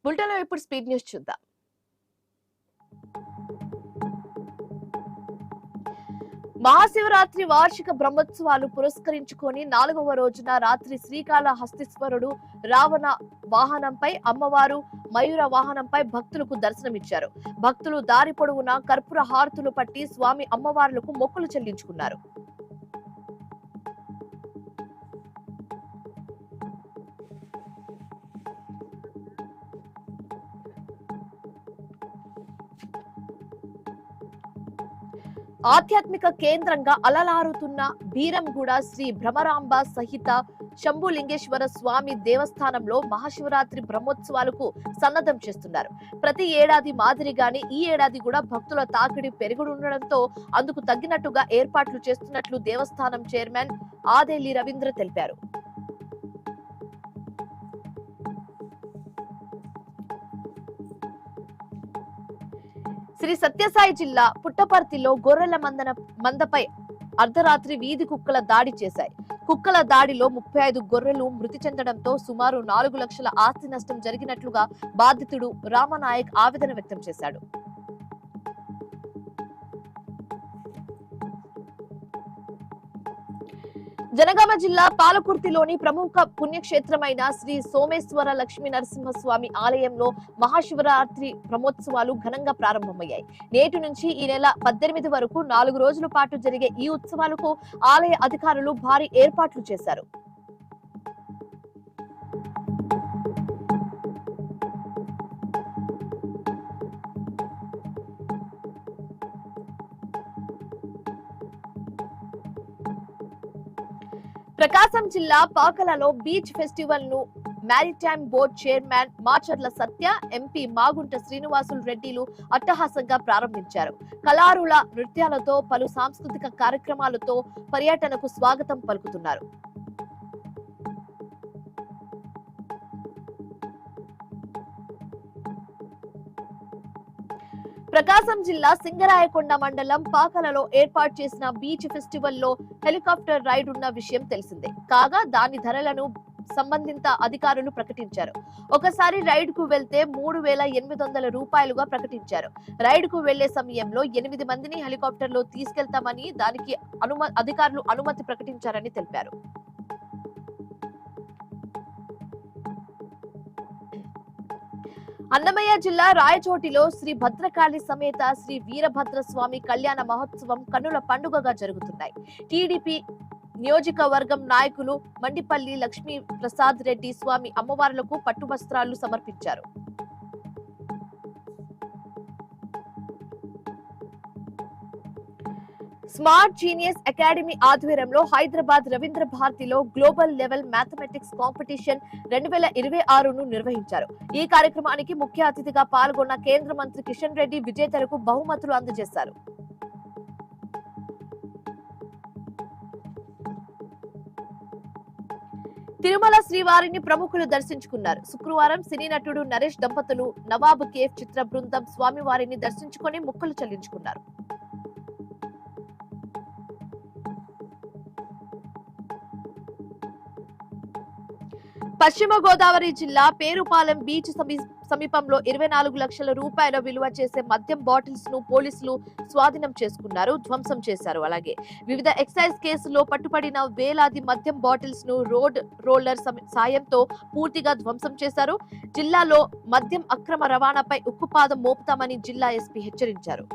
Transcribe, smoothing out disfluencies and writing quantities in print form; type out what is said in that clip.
బులెటిన్లో ఇప్పుడు speed news చూద్దాం. మహాశివరాత్రి వార్షిక బ్రహ్మోత్సవాలు పురస్కరించుకొని 4వ రోజున రాత్రి శ్రీకాళహస్తీశ్వరుడు రావణ వాహనంపై, అమ్మవారు మయూర వాహనంపై భక్తులకు దర్శనమిచ్చారు. భక్తులు దారి పొడవునా కర్పూర హారతులు పట్టి స్వామి అమ్మవార్లకు మొక్కులు చెల్లించుకున్నారు. ఆధ్యాత్మిక కేంద్రంగా అలలారుతున్న బీరంగూడ శ్రీ భ్రమరాంబ సహిత శంభులింగేశ్వర స్వామి దేవస్థానంలో మహాశివరాత్రి బ్రహ్మోత్సవాలకు సన్నద్ధం చేస్తున్నారు. ప్రతి ఏడాది మాదిరిగానే ఈ ఏడాది కూడా భక్తుల తాకిడి పెరుగుతుండటంతో అందుకు తగ్గినట్టుగా ఏర్పాట్లు చేస్తున్నట్లు దేవస్థానం చైర్మన్ ఆదేలి రవీంద్ర తెలిపారు. శ్రీ సత్యసాయి జిల్లా పుట్టపర్తిలో గొర్రెల మందపై అర్ధరాత్రి వీధి కుక్కల దాడి చేశాయి. కుక్కల దాడిలో 35 గొర్రెలు మృతి చెందడంతో సుమారు 4 లక్షల ఆస్తి నష్టం జరిగినట్లుగా బాధితుడు రామనాయక్ ఆవేదన వ్యక్తం చేశాడు. జనగామ జిల్లా పాలకుర్తిలోని ప్రముఖ పుణ్యక్షేత్రమైన శ్రీ సోమేశ్వర లక్ష్మీ నరసింహస్వామి ఆలయంలో మహాశివరాత్రి బ్రహ్మోత్సవాలు ఘనంగా ప్రారంభమయ్యాయి. నేటి నుంచి ఈ నెల 18 వరకు 4 రోజుల పాటు జరిగే ఈ ఉత్సవాలకు ఆలయ అధికారులు భారీ ఏర్పాట్లు చేశారు. ప్రకాశం జిల్లా పాకలలో బీచ్ ఫెస్టివల్ ను మారిటైమ్ బోర్డ్ చైర్మన్ మాచర్ల సత్య, ఎంపీ మాగుంట శ్రీనివాసులు రెడ్డిలు అట్టహాసంగా ప్రారంభించారు. కళారుల నృత్యాలతో పలు సాంస్కృతిక కార్యక్రమాలతో పర్యటనకు స్వాగతం పలుకుతున్నారు. ప్రకాశం జిల్లా సింగరాయకొండ మండలం పాకలలో ఏర్పాటు చేసిన బీచ్ ఫెస్టివల్ లో హెలికాప్టర్ రైడ్ ఉన్న విషయం తెలిసిందే. కాగా దాని ధరలను సంబంధిత అధికారులు ప్రకటించారు. ఒకసారి రైడ్ కు వెళ్తే 3,800 రూపాయలుగా ప్రకటించారు. రైడ్ కు వెళ్లే సమయంలో 8 మందిని హెలికాప్టర్ లో తీసుకెళ్తామని దానికి అధికారులు అనుమతి ప్రకటించారని తెలిపారు. అన్నమయ్య జిల్లా రాయచోటిలో శ్రీ భద్రకాళి సమేత శ్రీ వీరభద్ర స్వామి కళ్యాణ మహోత్సవం కన్నుల పండుగగా జరుగుతున్నాయి. టీడీపీ నియోజకవర్గం నాయకులు మండిపల్లి లక్ష్మీ ప్రసాద్ రెడ్డి స్వామి అమ్మవార్లకు పట్టు వస్త్రాలు సమర్పించారు. స్మార్ట్ జీనియస్ అకాడమీ ఆధ్వర్యంలో హైదరాబాద్ రవీంద్ర భారతిలో గ్లోబల్ లెవెల్ మ్యాథమెటిక్స్ కాంపిటీషన్ 2026ను నిర్వహించారు. ఈ కార్యక్రమానికి ముఖ్య అతిథిగా పాల్గొన్న కేంద్ర మంత్రి కిషన్ రెడ్డి విజేతలకు బహుమతులు అందజేశారు. తిరుమల శ్రీవారిని ప్రముఖులు దర్శించుకున్నారు. శుక్రవారం సినీ నటుడు నరేష్ దంపతులు నవాబ్ కేఫ్ చిత్ర బృందం స్వామివారిని దర్శించుకుని మొక్కులు చెల్లించుకున్నారు. పశ్చిమ గోదావరి జిల్లా పేరుపాలెం బీచ్ సమీపంలో 24 లక్షల రూపాయల విలువ చేసే మద్యం బాటిల్స్ ను పోలీసులు స్వాధీనం చేసుకున్నారు, ధ్వంసం చేశారు. అలాగే వివిధ ఎక్సైజ్ కేసుల్లో పట్టుబడిన వేలాది మద్యం బాటిల్స్ ను రోడ్ రోలర్ సాయంతో పూర్తిగా ధ్వంసం చేశారు. జిల్లాలో మద్యం అక్రమ రవాణాపై ఉక్కుపాదం మోపుతామని జిల్లా ఎస్పీ హెచ్చరించారు.